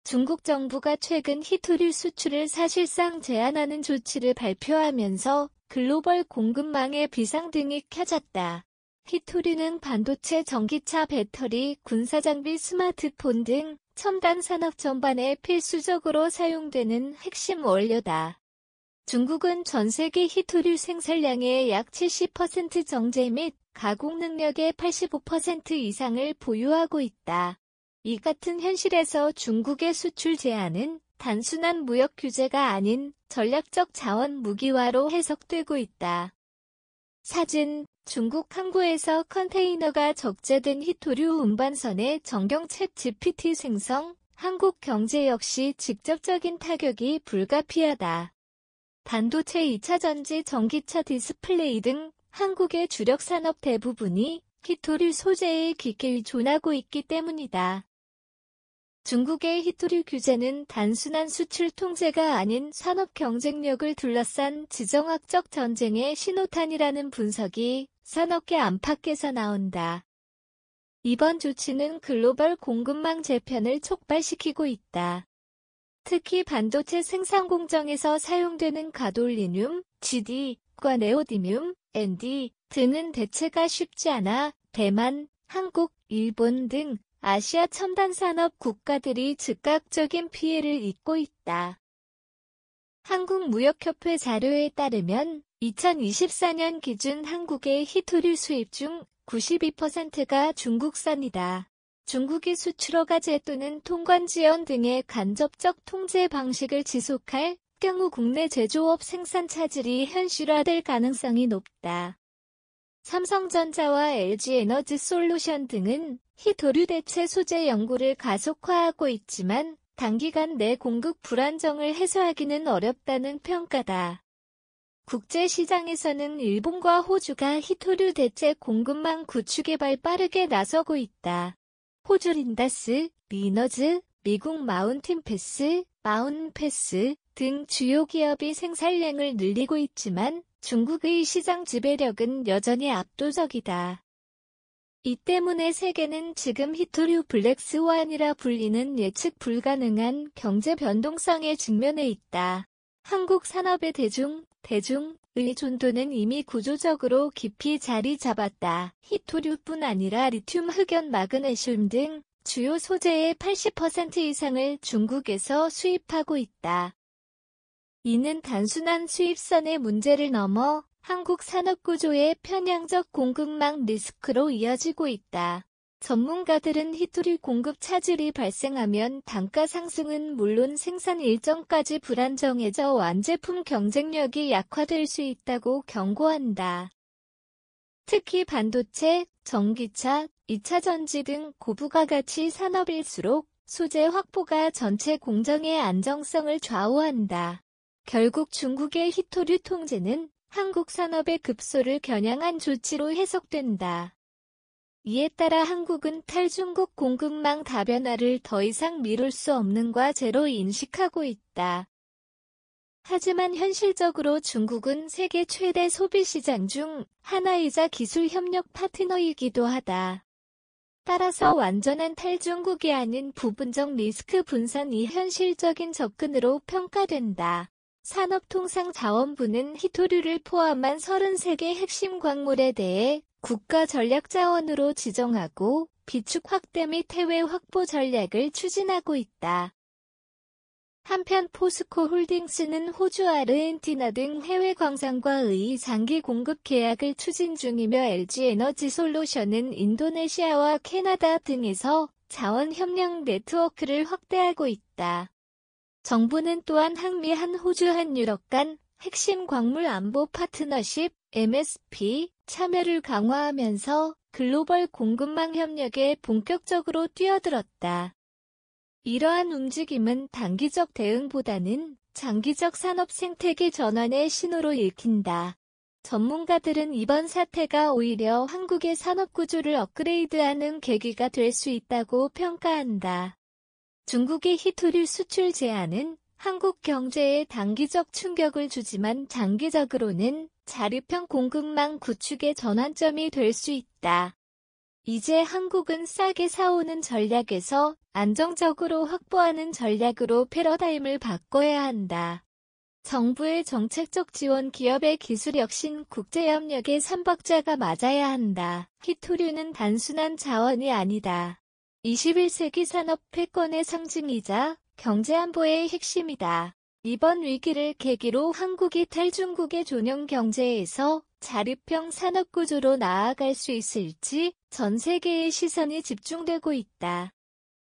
중국 정부가 최근 히토류 수출을 사실상 제한하는 조치를 발표하면서 글로벌 공급망에 비상등이 켜졌다. 히토류는 반도체, 전기차, 배터리, 군사장비, 스마트폰 등 첨단 산업 전반에 필수적으로 사용되는 핵심 원료다. 중국은 전 세계 히토류 생산량의 약 70% 정제 및 가공 능력의 85% 이상을 보유하고 있다. 이 같은 현실에서 중국의 수출 제한은 단순한 무역 규제가 아닌 전략적 자원 무기화로 해석되고 있다. 사진, 중국 항구에서 컨테이너가 적재된 히토류 운반선의 전경 챗GPT 생성, 한국 경제 역시 직접적인 타격이 불가피하다. 반도체 2차 전지, 전기차, 디스플레이 등 한국의 주력 산업 대부분이 히토류 소재에 깊게 의존하고 있기 때문이다. 중국의 히토류 규제는 단순한 수출 통제가 아닌 산업 경쟁력을 둘러싼 지정학적 전쟁의 신호탄이라는 분석이 산업계 안팎에서 나온다. 이번 조치는 글로벌 공급망 재편을 촉발시키고 있다. 특히 반도체 생산 공정에서 사용되는 가돌리늄, GD과 네오디뮴, ND 등은 대체가 쉽지 않아 대만, 한국, 일본 등 아시아 첨단 산업 국가들이 즉각적인 피해를 입고 있다. 한국무역협회 자료에 따르면 2024년 기준 한국의 히토류 수입 중 92%가 중국산이다. 중국이 수출허가제 또는 통관 지연 등의 간접적 통제 방식을 지속할 경우 국내 제조업 생산 차질이 현실화될 가능성이 높다. 삼성전자와 LG에너지솔루션 등은 히토류 대체 소재 연구를 가속화하고 있지만 단기간 내 공급 불안정을 해소하기는 어렵다는 평가다. 국제시장에서는 일본과 호주가 히토류 대체 공급망 구축에 빠르게 나서고 있다. 호주 린다스, 리너즈, 미국 마운틴패스 등 주요 기업이 생산량을 늘리고 있지만 중국의 시장 지배력은 여전히 압도적이다. 이 때문에 세계는 지금 히토류 블랙스완이라 불리는 예측 불가능한 경제 변동성에 직면해 있다. 한국 산업의 의존도는 이미 구조적으로 깊이 자리 잡았다. 히토류뿐 아니라 리튬, 흑연, 마그네슘 등 주요 소재의 80% 이상을 중국에서 수입하고 있다. 이는 단순한 수입선의 문제를 넘어 한국 산업구조의 편향적 공급망 리스크로 이어지고 있다. 전문가들은 히토류 공급 차질이 발생하면 단가 상승은 물론 생산 일정까지 불안정해져 완제품 경쟁력이 약화될 수 있다고 경고한다. 특히 반도체, 전기차, 2차 전지 등 고부가가치 산업일수록 소재 확보가 전체 공정의 안정성을 좌우한다. 결국 중국의 히토류 통제는 한국 산업의 급소를 겨냥한 조치로 해석된다. 이에 따라 한국은 탈중국 공급망 다변화를 더 이상 미룰 수 없는 과제로 인식하고 있다. 하지만 현실적으로 중국은 세계 최대 소비시장 중 하나이자 기술 협력 파트너이기도 하다. 따라서 완전한 탈중국이 아닌 부분적 리스크 분산이 현실적인 접근으로 평가된다. 산업통상자원부는 히토류를 포함한 33개 핵심 광물에 대해 국가 전략자원으로 지정하고 비축 확대 및 해외 확보 전략을 추진하고 있다. 한편 포스코홀딩스는 호주, 아르헨티나 등 해외 광산과의 장기 공급 계약을 추진 중이며 LG에너지솔루션은 인도네시아와 캐나다 등에서 자원 협력 네트워크를 확대하고 있다. 정부는 또한 한미, 한호주, 한유럽 간 핵심 광물 안보 파트너십 MSP 참여를 강화하면서 글로벌 공급망 협력에 본격적으로 뛰어들었다. 이러한 움직임은 단기적 대응보다는 장기적 산업 생태계 전환의 신호로 읽힌다. 전문가들은 이번 사태가 오히려 한국의 산업 구조를 업그레이드하는 계기가 될 수 있다고 평가한다. 중국의 히토류 수출 제한은 한국 경제에 단기적 충격을 주지만 장기적으로는 자립형 공급망 구축의 전환점이 될 수 있다. 이제 한국은 싸게 사오는 전략에서 안정적으로 확보하는 전략으로 패러다임을 바꿔야 한다. 정부의 정책적 지원, 기업의 기술 혁신, 국제협력의 삼박자가 맞아야 한다. 희토류는 단순한 자원이 아니다. 21세기 산업 패권의 상징이자 경제안보의 핵심이다. 이번 위기를 계기로 한국이 탈중국의 존형 경제에서 자립형 산업구조로 나아갈 수 있을지 전 세계의 시선이 집중되고 있다.